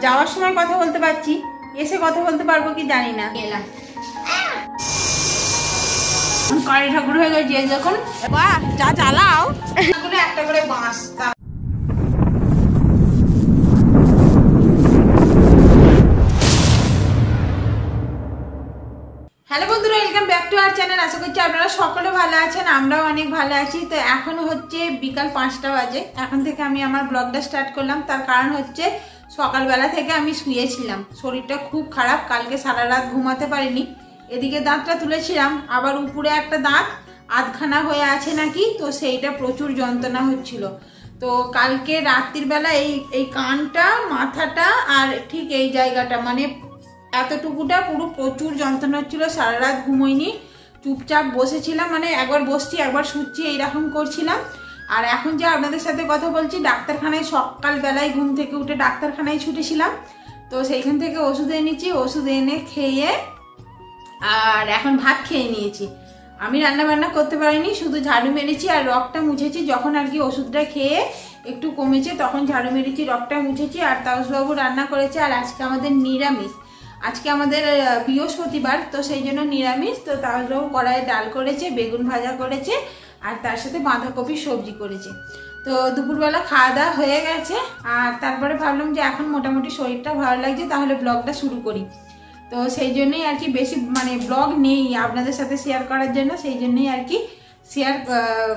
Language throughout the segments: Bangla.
যাওয়ার সময় কথা বলতে পারছি, এসে কথা বলতে পারবো কি জানি না। কালী ঠাকুর হয়ে গেছে যখন, বাহ যা চালাও একটা করে বাঁশ। হ্যালো বন্ধুরা, welcome back to our channel. আশা করছি আপনারা সকলে ভালো আছেন, আমরাও অনেক ভালো আছি। তো এখন হচ্ছে বিকাল 5টা বাজে। এখন থেকে আমি আমার ব্লগটা স্টার্ট করলাম। তার কারণ হচ্ছে সকালবেলা থেকে আমি শুয়েছিলাম, শরীরটা খুব খারাপ, কালকে সারা রাত ঘুমাতে পারিনি। এদিকে দাঁতটা তুলেছিলাম, আবার উপরে একটা দাঁত আধখানা হয়ে আছে নাকি, তো সেইটা প্রচুর যন্ত্রণা হচ্ছিল। তো কালকে রাত্রির বেলা এই কানটা, মাথাটা আর ঠিক এই জায়গাটা, মানে এতটুকুটা পুরো প্রচুর যন্ত্রণা হচ্ছিল। সারা রাত ঘুমোইনি, চুপচাপ বসেছিলাম, মানে একবার বসছি একবার শুচ্ছি এইরকম করছিলাম। আর এখন যে আপনাদের সাথে কথা বলছি, ডাক্তারখানায় সকালবেলায় ঘুম থেকে উঠে ডাক্তারখানায় ছুটেছিলাম। তো সেইখান থেকে ওষুধ এনেছি, ওষুধ এনে খেয়ে আর এখন ভাত খেয়ে নিয়েছি। আমি রান্না বান্না করতে পারিনি, শুধু ঝাড়ু মেরেছি আর রগটা মুছেছি। যখন আর কি ওষুধটা খেয়ে একটু কমেছে তখন ঝাড়ু মেরেছি, রগটা মুছেছি। আর তাউসবাবু রান্না করেছে। আর আজকে আমাদের নিরামিষ, আজকে আমাদের বৃহস্পতিবার, তো সেই জন্য নিরামিষ। তো তাউসবাবু কড়াইয়ে ডাল করেছে, বেগুন ভাজা করেছে আর তার সাথে বাঁধাকপির সবজি করেছে। তো দুপুরবেলা খাওয়া দাওয়া হয়ে গেছে। আর তারপরে ভাবলাম যে এখন মোটামুটি শরীরটা ভালো লাগছে, তাহলে ব্লগটা শুরু করি। তো সেই জন্যই আর কি বেশি মানে ব্লগ নেই আপনাদের সাথে শেয়ার করার জন্য, সেই জন্যই আর কি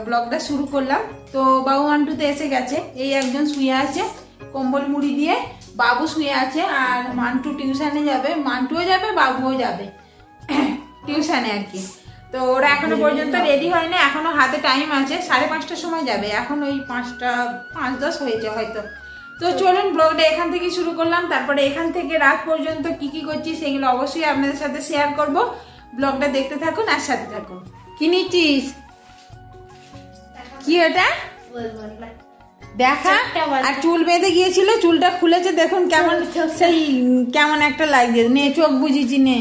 ব্লগটা শুরু করলাম। তো বাবু মান্টুতে এসে গেছে, এই একজন শুয়ে আছে কম্বল মুড়ি দিয়ে, বাবু শুয়ে আছে। আর মান্টু টিউশনে যাবে, মান্টুও যাবে বাবুও যাবে টিউশনে আর কি। তো ওরা এখনো পর্যন্ত রেডি হয় না, এখনো হাতে টাইম আছে, 5:30টার সময় যাবে। এখন ওই 5টা 5:10 হয়েছে হয়তো। তো চলুন ব্লগটা এখান থেকে শুরু করলাম। তারপরে এখান থেকে রাত পর্যন্ত কি কি করছি সেগুলো অবশ্যই আপনাদের সাথে শেয়ার করব। ব্লগটা দেখতে থাকুন আর সাথে থাকুন। কি নিচ্ছিস? কি ওটা দেখা? আর চুল বেঁধে গিয়েছিল, চুলটা খুলেছে, দেখুন কেমন সেই কেমন একটা লাগছে। নে চোখ বুঝিছি নে।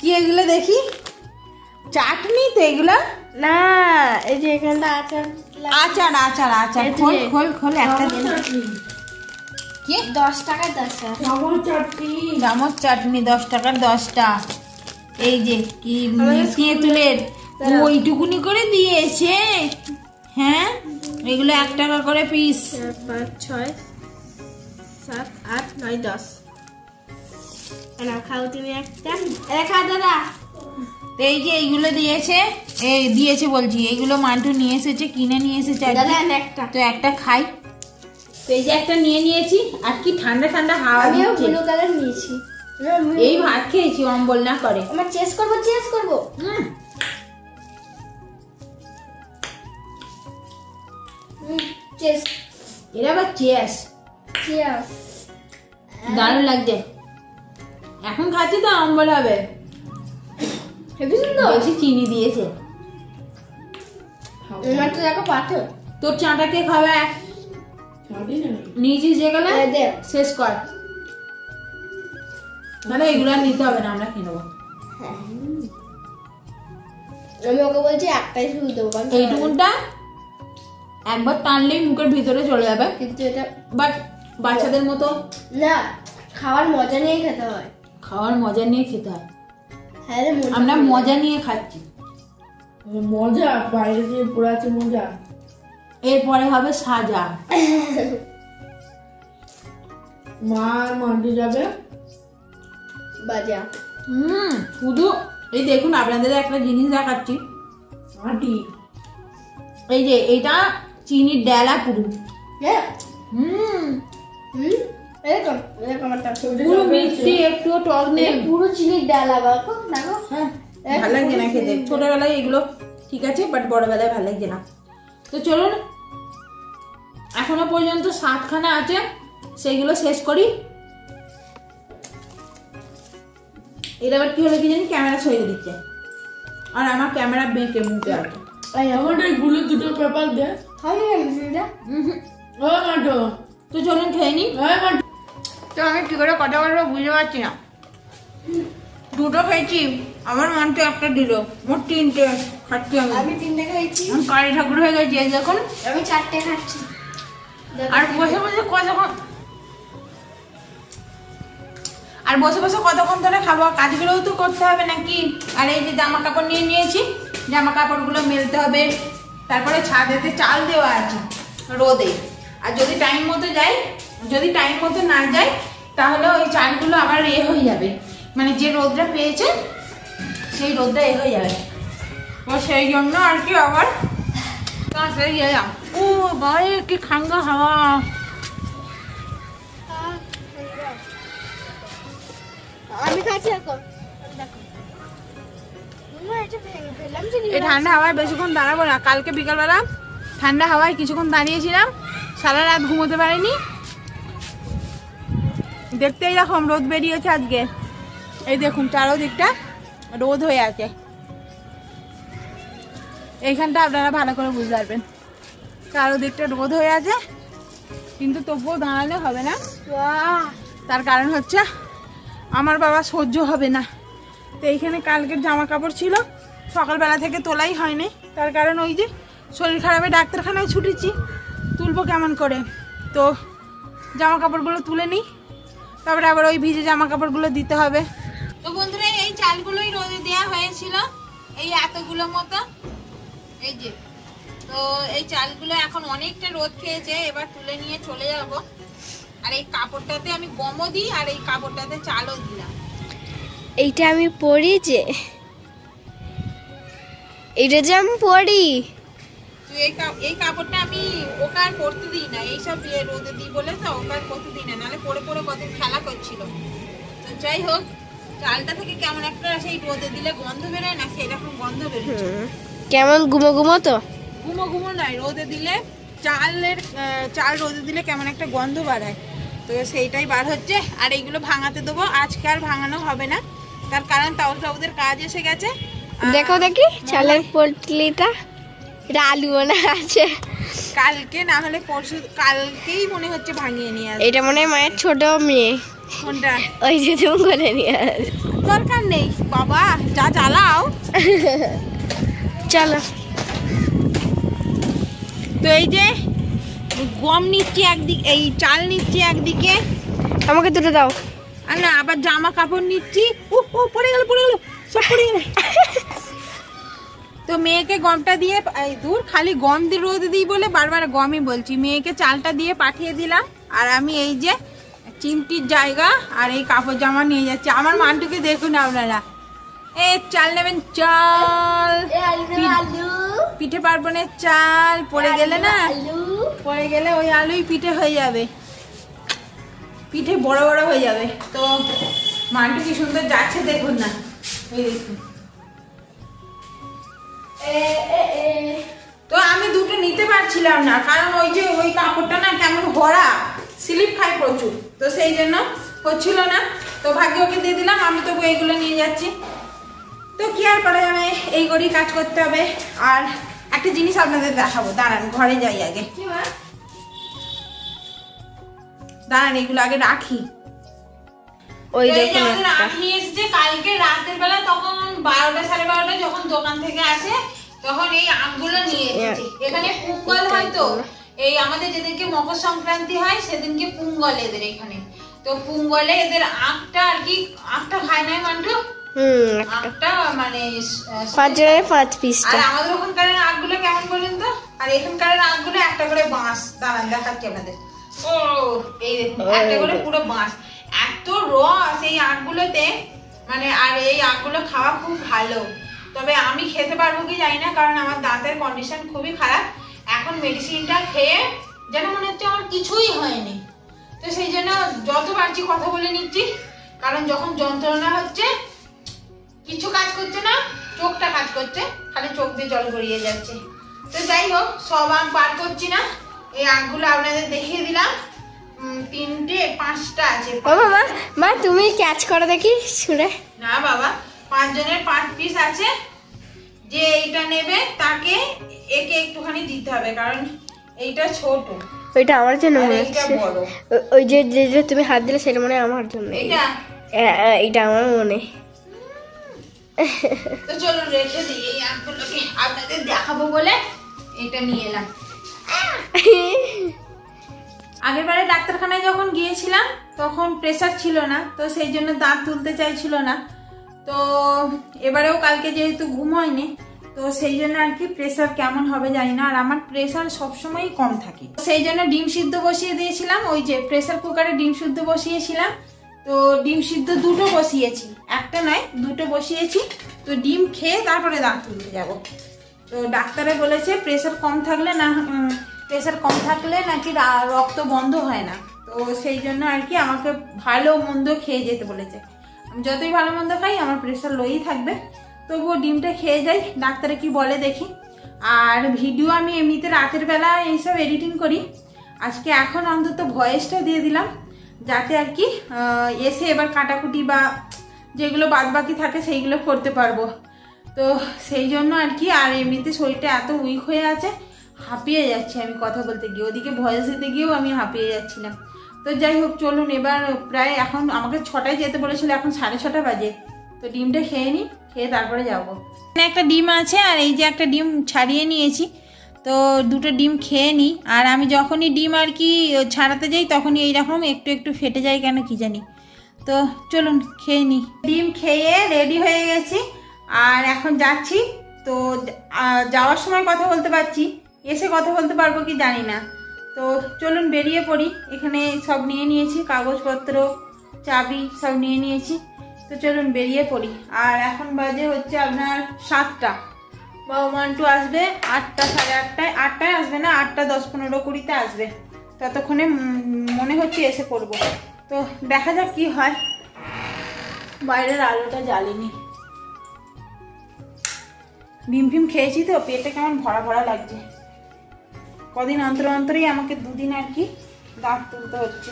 কি এগুলো দেখি? চাটনি তো এগুলো না, এই যে এখানটা আচার আচার আচার আচার খোল খোল খোল একটা দিন। কি 10 টাকার 10টা চামচ চাটনি 10 টাকার 10টা। এই যে কি তেঁতুলের ওইটুকুনি করে দিয়েছে। হ্যাঁ, এগুলো 1 টাকা করে পিস। 5 6 7 8 9 10। না খাও তুমি একটা, খা দাদা। এই যে এইগুলো দিয়েছে, এই দিয়েছে বলছি, এইগুলো মান্টু নিয়ে এসেছে, কিনে নিয়ে এসেছে একটা। তো একটা খাই। তো এই যে একটা নিয়ে নিয়েছি। আর কি ঠান্ডা ঠান্ডা হাওয়া আমিও ব্লু কালার নিয়েছি। এই ভাত খেয়েছি অম্বল না করে। আমরা চেস করব চেস। এরা আবার চেস দারুণ লাগছে। এখন খাচ্ছি তো অম্বল হবে। বেশি চিনি দিয়েছে। দেখো পাথর। তোর চাটা কে খাবে? নিয়েছিস যেগুলো শেষ কর, মানে এগুলো নিতে হবে না, আমরা খেয়ে নেবো। আমি ওকে বলছি একটাই শুধু দেবো, এইটুকুনটা একবার টানলেই মুখের ভিতরে চলে যাবে, কিন্তু এটা বাট বাচ্চাদের মতো না, খাওয়ার মজা নিয়ে খেতে হয়। খাওয়ার মজা নিয়ে খেতে হয়। হ্যাঁ, আমরা মজা নিয়ে খাচ্ছি। মজা বাইরে দিয়ে পুরো আছে মজা। এরপরে হবে সাজা। মা মান্টু যাবে বাজা। শুধু এই দেখুন আপনাদের একটা জিনিস দেখাচ্ছি। এই যে এটা চিনির ডেলা পুরো। পুরো মিষ্টি, একটু টক নেই, পুরো চিনির ডালা। দেখো ভালো লাগছে না খেতে। ছোটবেলায় এগুলো ঠিক আছে, বাট বড়বেলায় ভালো লাগছে না। তো চলুন, এখনো পর্যন্ত 7খানা আছে, সেগুলো শেষ করি। এটা আবার কি হলো কি জানি, ক্যামেরা সরিয়ে দিচ্ছে আর আমার ক্যামেরা বেঁকে মুখে আছে। আমার গুলো দুটো পেপার দে। তো চলুন খেয়ে নি। তো আমি কি করে কথা বলবো বুঝতে পারছি না। দুটো খেয়েছি, আমার মানতে একটা দিল, মোট 3টে খাচ্ছি আমি 3টে খাইছি। আমি কালী ঠাকুর হয়ে গেছি যখন। আমি 4টে খাচ্ছি। আর বসে বসে কতক্ষণ আর বসে বসে কতক্ষণ ধরে খাবো, কাজগুলোও তো করতে হবে নাকি। আর এই যে জামা কাপড় নিয়ে নিয়েছি, জামা কাপড়গুলো মেলতে হবে। তারপরে ছাদেতে চাল দেওয়া আছে রোদে, আর যদি টাইম মতো যাই, যদি টাইম মতো না যায় তাহলে ওই চালগুলো আবার হয়ে যাবে, মানে যে রোদটা পেয়েছে সেই রোদটা হয়ে যাবে। তো সেই জন্য আর কি আবার তাড়াতাড়ি গেলাম। ও গায়ে কি ঠান্ডা হাওয়া। আমি খাচ্ছি এখন, দেখো এই ঠান্ডা হাওয়ায় বেশিক্ষণ দাঁড়াবো না। কালকে বিকালবেলা ঠান্ডা হাওয়ায় কিছুক্ষণ দাঁড়িয়েছিলাম, সারা রাত ঘুমোতে পারিনি। দেখতে এরকম রোদ বেরিয়েছে আজকে, এই দেখুন চারোদিকটা রোদ হয়ে আছে। এইখানটা আপনারা ভালো করে বুঝতে পারবেন, চারোদিকটা রোদ হয়ে আছে, কিন্তু তবুও দাঁড়ালে হবে না। তার কারণ হচ্ছে আমার বাবা সহ্য হবে না। তো এইখানে কালকের জামা কাপড় ছিল, সকালবেলা থেকে তোলাই হয়নি, তার কারণ ওই যে শরীর খারাপে ডাক্তারখানায় ছুটেছি, তুলবো কেমন করে। তো জামা কাপড়গুলো তুলে নিই, তারপরে আবার ওই ভিজে জামা কাপড়গুলো দিতে হবে। তো বন্ধুরা এই চালগুলোই রোদে দেওয়া হয়েছিল, এই এতগুলো মতো, এই যে। তো এই চালগুলো এখন অনেকটা রোদ খেয়েছে, এবার তুলে নিয়ে চলে যাব। আর এই কাপড়টাতে আমি গমও দিই, আর এই কাপড়টাতে চালও দিলাম। এইটা আমি পরি, যে এইটা যে আমি পরি, তো এই কাপড়টা আমি ওকে আর পরতে দিই না, এইসব রোদে দিই বলে তো ওকে আর পরতে দিই না, নাহলে পরে পরে কতদিন খেলা করছিল। তো যাই হোক, চালটা থেকে কেমন একটা সেই রোদে দিলে গন্ধ বেরোয় না, সেরকম গন্ধ বেরোচ্ছে। কেমন গুমো গুমো, তো গুমো গুমো নয়, রোদে দিলে চাল রোদে দিলে কেমন একটা গন্ধ বাড়ায়, তো সেইটাই বার হচ্ছে। আর এইগুলো ভাঙাতে দেবো, আজকে আর ভাঙানো হবে না, তার কারণ তাহলে ওদের কাজ এসে গেছে। দেখো দেখি চালের পটলিটা, এটা আলু মনে আছে, কালকে না হলে পরশু, কালকেই মনে হচ্ছে ভাঙিয়ে নিয়ে আসবে। এটা মনে হয় মায়ের ছোট মেয়ে, কোনটা? ওই যে তুমি করে নিয়ে আসবে। দরকার নেই বাবা, যা জ্বালাও। চলো। তো এই যে গম নিচ্ছি একদিকে, এই চাল নিচ্ছি একদিকে, আমাকে দুটো দাও। আর না আবার জামা কাপড় নিচ্ছি। ও পড়ে গেল সব পড়ে গেল। তো মেয়েকে গমটা দিয়ে, দূর খালি গম দিয়ে রোদ দিই বলে বারবার গমই বলছি, মেয়েকে চালটা দিয়ে পাঠিয়ে দিলাম। আর আমি এই যে চিমটির জায়গা আর এই কাপড় জামা নিয়ে যাচ্ছি। আমার মানটুকে দেখুন আপনারা, এই চাল নেবেন, চাল পিঠে পার্বণের চাল, পড়ে গেলে না, পড়ে গেলে ওই আলুই পিঠে হয়ে যাবে, পিঠে বড় বড় হয়ে যাবে। তো মানটু কি সুন্দর যাচ্ছে দেখুন না, এই দেখুন। তো আমি দুটো নিতে পারছিলাম না, কারণ ওই যে ওই কাপড়টা না কেমন ভরা, স্লিপ খাই প্রচুর, তো সেই জন্য হচ্ছিল না। তো ভাগ্যে ওকে দিয়ে দিলাম, আমি তবু এইগুলো নিয়ে যাচ্ছি। তো কি আর করা যাবে, এই করেই কাজ করতে হবে। আর একটা জিনিস আপনাদের দেখাবো, দাঁড়ান ঘরে যাই আগে, দাঁড়ান এগুলো আগে রাখি। ওই দেখুন নিয়ে এসেছে কালকে রাতের বেলা, তখন 12টা সাড়ে 12টা যখন দোকান থেকে আসে, তখন এই আমগুলো নিয়ে এসেছে। এখানে পুঙ্গল হয়, তো এই আমাদের যেদিনকে মকর সংক্রান্তি হয় সেদিনকে পুঙ্গল এদের এখানে। তো পুঙ্গলে এদের আখটা আর কি, আখটা খায় না মান্টু, আখটা মানে 5 জনের 5 পিস। আর আমাদের ওখানকার আখগুলো কেমন বলেন তো, আর এখানকার আখগুলো একটা করে বাঁশ, দাঁড়ান দেখাচ্ছি আপনাদের। ও এই দেখুন, একটা করে পুরো বাঁশ, এত রস এই আখগুলোতে, মানে। আর এই আখগুলো খাওয়া খুব ভালো, তবে আমি খেতে পারবো কি জানি না, কারণ আমার দাঁতের কন্ডিশন খুবই খারাপ। এখন মেডিসিনটা খেয়ে যেন মনে হচ্ছে আমার কিছুই হয়নি, তো সেই জন্য যত পারছি কথা বলে নিচ্ছি, কারণ যখন যন্ত্রণা হচ্ছে, কিছু কাজ করছে না, চোখটা কাজ করছে, খালি চোখ দিয়ে জল গড়িয়ে যাচ্ছে। তো যাই হোক, সব আম পার করছি না, এই আমগুলো আপনাদের দেখিয়ে দিলাম। 3টে 5টা আছে। ও বাবা, মা তুমি ক্যাচ করো দেখি ছুঁড়ে। না বাবা, 5 জনের 5 পিস আছে, যে এইটা নেবে তাকে একে একটুখানি দিতে হবে, কারণ এইটা ছোট, ওইটা আমার জন্য মনে এইটা হচ্ছে, বড়। ওই যে যে তুমি হাত দিলে সেটা মনে হয় আমার জন্য, এইটা এইটা আমার মনে। তো চলো রেখে দিই, এই আমগুলোকে আপনাদের দেখাবো বলে এটা নিয়ে এলাম। আগেরবারে ডাক্তারখানায় যখন গিয়েছিলাম তখন প্রেশার ছিল না, তো সেই জন্য দাঁত তুলতে চাইছিল না। তো এবারেও কালকে যেহেতু ঘুম হয়নি, তো সেই জন্য আর কি প্রেশার কেমন হবে জানি না। আর আমার প্রেশার সবসময়ই কম থাকে, সেই জন্য ডিম সিদ্ধ বসিয়ে দিয়েছিলাম। ওই যে প্রেশার কুকারে ডিম সিদ্ধ বসিয়েছিলাম, তো ডিম সিদ্ধ দুটো বসিয়েছি, একটা নয় দুটো বসিয়েছি। তো ডিম খেয়ে তারপরে দাঁত তুলতে যাব। তো ডাক্তারে বলেছে প্রেশার কম থাকলে নাকি রক্ত বন্ধ হয় না। তো সেই জন্য আর কি আমাকে ভালো মন্দ খেয়ে যেতে বলেছে। আমি যতই ভালো মন্দ খাই আমার প্রেশার লোই থাকবে, তবুও ডিমটা খেয়ে যাই, ডাক্তারে কি বলে দেখি। আর ভিডিও আমি এমনিতে রাতের বেলা এইসব এডিটিং করি, আজকে এখন অন্তত ভয়েসটা দিয়ে দিলাম, যাতে আর কি এসে এবার কাটাকুটি বা যেগুলো বাদ বাকি থাকে সেইগুলো করতে পারবো। তো সেই জন্য আর কি। আর এমনিতে শরীরটা এত উইক হয়ে আছে, হাঁপিয়ে যাচ্ছি আমি কথা বলতে গিয়ে, ওদিকে ভয়েস দিতে গিয়েও আমি হাঁপিয়ে যাচ্ছিলাম। তো যাই হোক চলুন, এবার প্রায় এখন আমাকে 6টায় যেতে বলেছিল, এখন 6:30 বাজে। তো ডিমটা খেয়ে নিই, খেয়ে তারপরে যাবো। এখানে একটা ডিম আছে, আর এই যে একটা ডিম ছাড়িয়ে নিয়েছি, তো দুটো ডিম খেয়ে নিই। আর আমি যখনই ডিম আর কি ছাড়াতে যাই তখনই এইরকম একটু একটু ফেটে যায়, কেন কি জানি। তো চলুন খেয়ে নিই। ডিম খেয়ে রেডি হয়ে গেছি, আর এখন যাচ্ছি। তো যাওয়ার সময় কথা বলতে পারছি, এসে কথা বলতে পারবো কি জানি না। তো চলুন বেরিয়ে পড়ি। এখানে সব নিয়ে নিয়েছি, কাগজপত্র, চাবি সব নিয়ে নিয়েছি। তো চলুন বেরিয়ে পড়ি। আর এখন বাজে হচ্ছে আপনার 7টা। বাবু মান্টু আসবে 8টা, 8:30টায়। 8টায় আসবে না, 8টা 10, 15, 20তে আসবে। ততক্ষণে মনে হচ্ছে এসে পড়বো। তো দেখা যাক কি হয়। বাইরের আলোটা জ্বালিনি। ডিম ফিম খেয়েছি তো পেটে কেমন ভরা ভরা লাগছে। কদিন অন্তরেই আমাকে 2 দিন আর কি দাঁত তুলতে হচ্ছে।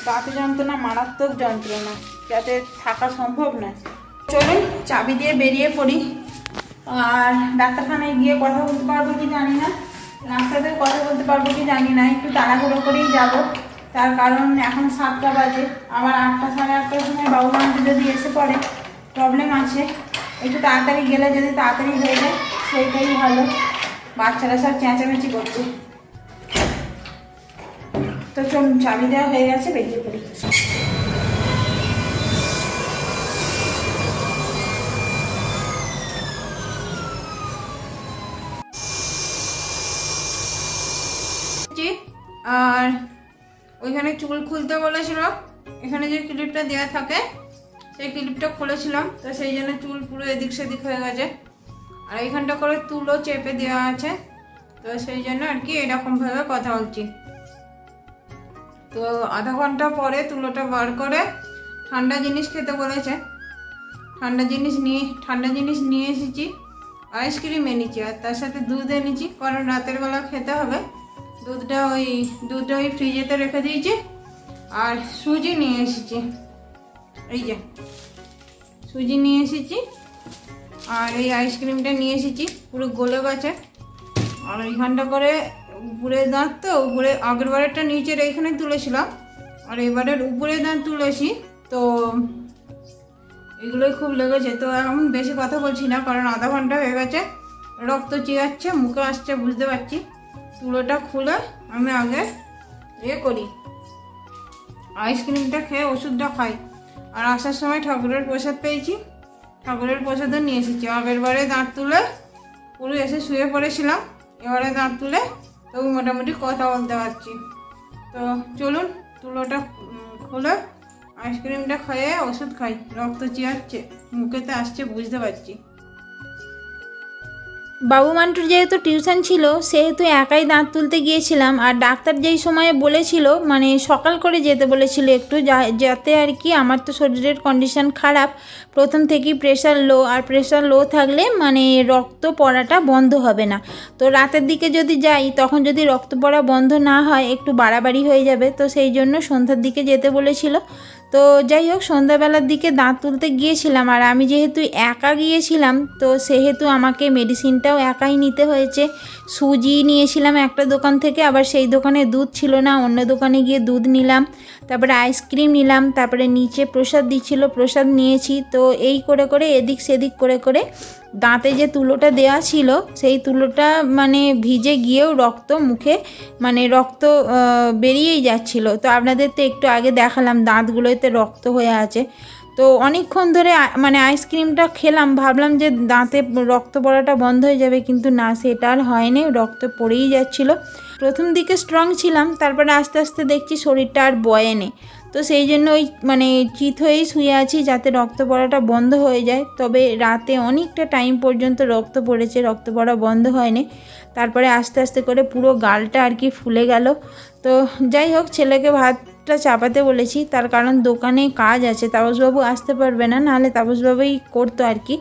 দাঁতে যন্ত্রণা মারাত্মক যন্ত্রণা, যাতে থাকা সম্ভব না। চলুন চাবি দিয়ে বেরিয়ে পড়ি। আর ডাক্তারখানায় গিয়ে কথা বলতে পারবো কি জানি না, রাস্তাতে কথা বলতে পারবো কি জানি না। একটু তাড়াহুড়ো করেই যাব, তার কারণ এখন 7টা বাজে। আবার 8টা, 8:30টার সময় বাবু মান্টু যদি এসে পড়ে প্রবলেম আছে। একটু তাড়াতাড়ি গেলে যদি তাড়াতাড়ি হয়ে যায় সেইটাই ভালো। বাচ্চারা সব চেঁচামেচি করছে। তো চলুন চাবি দেওয়া হয়ে গেছে, বেরিয়ে পড়ি। আর ওইখানে চুল খুলতে বলেছিল, এখানে যে ক্লিপটা দেওয়া থাকে সেই ক্লিপটা খুলেছিলাম, তো সেই জন্য চুল পুরো এদিক সেদিক হয়ে গেছে। আর এইখানটা করে তুলো চেপে দেওয়া আছে, তো সেই জন্য আর কি এরকম ভাবে কথা বলছি। তো আধা ঘন্টা পরে তুলোটা বার করে ঠান্ডা জিনিস খেতে বলেছে। ঠান্ডা জিনিস নিয়ে এসেছি, আইসক্রিম এনেছি, আর তার সাথে দুধ এনেছি, কারণ রাতের বেলা খেতে হবে। দুধটা ওই ফ্রিজেতে রেখে দিয়েছি। আর সুজি নিয়ে এসেছি, এই যে সুজি নিয়ে এসেছি। আর এই আইসক্রিমটা নিয়ে এসেছি, পুরো গলে গেছে। আর এইখানটা করে উপরে দাঁত, তো উপরে আগের বারেরটা নিচের এইখানে তুলেছিলাম, আর এবারের উপরে দাঁত তুলেছি। তো এগুলোই খুব লেগেছে। তো এখন বেশি কথা বলছি না, কারণ আধা ঘন্টা হয়ে গেছে, রক্ত চিরাচ্ছে, মুখে আসছে বুঝতে পারছি। তুলোটা খুলে আমি আগে করি, আইসক্রিমটা খেয়ে ওষুধটা খাই। আর আসার সময় ঠাকুরের প্রসাদ পেয়েছি, ঠাকুরের প্রসাদও নিয়ে এসেছি। আগের বারে দাঁত তুলে পুরো এসে শুয়ে পড়েছিলাম, এবারে দাঁত তুলে তবু মোটামুটি কথা বলতে পারছি। তো চলুন তুলোটা খুলে আইসক্রিমটা খেয়ে ওষুধ খাই। রক্ত চিয়াচ্ছে, মুখেতে আসছে বুঝতে পারছি। বাবু মান্টুর যেহেতু টিউশন ছিল সেহেতু একাই দাঁত তুলতে গিয়েছিলাম। আর ডাক্তার যেই সময়ে বলেছিল, মানে সকাল করে যেতে বলেছিল একটু, যাতে আর কি আমার তো শরীরের কন্ডিশন খারাপ, প্রথম থেকেই প্রেশার লো, আর প্রেশার লো থাকলে মানে রক্ত পড়াটা বন্ধ হবে না। তো রাতের দিকে যদি যাই তখন যদি রক্ত পড়া বন্ধ না হয় একটু বাড়াবাড়ি হয়ে যাবে, তো সেই জন্য সন্ধ্যার দিকে যেতে বলেছিল। তো যাই হোক সন্ধ্যাবেলার দিকে দাঁত তুলতে গিয়েছিলাম। আর আমি যেহেতু একা গিয়েছিলাম তো সেহেতু আমাকে মেডিসিনটাও একাই নিতে হয়েছে। সুজি নিয়েছিলাম একটা দোকান থেকে, আবার সেই দোকানে দুধ ছিল না, অন্য দোকানে গিয়ে দুধ নিলাম। তারপরে আইসক্রিম নিলাম, তারপরে নিচে প্রসাদ দিচ্ছিল, প্রসাদ নিয়েছি। তো এই করে করে এদিক সেদিক করে করে দাঁতে যে তুলোটা দেওয়া ছিল সেই তুলোটা মানে ভিজে গিয়েও রক্ত মুখে মানে রক্ত বেরিয়েই যাচ্ছিলো। তো আপনাদের তো একটু আগে দেখালাম দাঁতগুলোতে রক্ত হয়ে আছে। তো অনেকক্ষণ ধরে মানে আইসক্রিমটা খেলাম, ভাবলাম যে দাঁতে রক্ত পড়াটা বন্ধ হয়ে যাবে, কিন্তু না, সেটা আর হয়নি, রক্ত পড়েই যাচ্ছিলো। প্রথম দিকে স্ট্রং ছিলাম, তারপরে আস্তে আস্তে দেখছি শরীরটা আর বয়েনি। তো সেই জন্য ওই মানে চিত হয়েই শুয়ে আছি যাতে রক্ত পড়াটা বন্ধ হয়ে যায়। তবে রাতে অনেকটা টাইম পর্যন্ত রক্ত পড়েছে, রক্ত পড়া বন্ধ হয়নি। তারপরে আস্তে আস্তে করে পুরো গালটা আর কি ফুলে গেল। তো যাই হোক, ছেলেকে ভাতটা চাপাতে বলেছি, তার কারণ দোকানে কাজ আছে, তাপসবাবু আসতে পারবে না, নাহলে তাপসবাবুই করতো আর কি।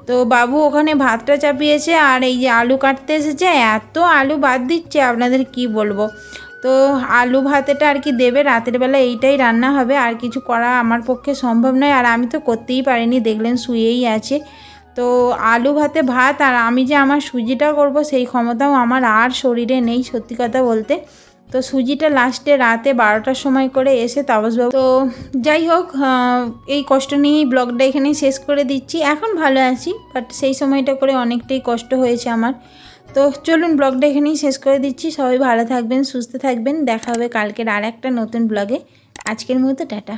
তো বাবু ওখানে ভাতটা চাপিয়েছে, আর এই যে আলু কাটতে এসেছে, এত আলু বাদ দিচ্ছে আপনাদের কি বলবো। তো আলু ভাতেটা আর কি দেবে, রাতের বেলা এইটাই রান্না হবে, আর কিছু করা আমার পক্ষে সম্ভব নয়, আর আমি তো করতেই পারিনি, দেখলেন শুয়েই আছে। তো আলু ভাতে ভাত, আর আমি যে আমার সুজিটা করব সেই ক্ষমতাও আমার আর শরীরে নেই সত্যি কথা বলতে। তো সুজিটা লাস্টে রাতে 12টার সময় করে এসে তাপসবাবু। তো যাই হোক, এই কষ্ট নিয়েই ব্লগটা এখানেই শেষ করে দিচ্ছি। এখন ভালো আছি, বাট সেই সময়টা করে অনেকটাই কষ্ট হয়েছে আমার। তো চলুন ব্লগটা এখানেই শেষ করে দিচ্ছি। সবাই ভালো থাকবেন, সুস্থ থাকবেন, দেখা হবে কালকের আর একটা নতুন ব্লগে। আজকের মতো টাটা।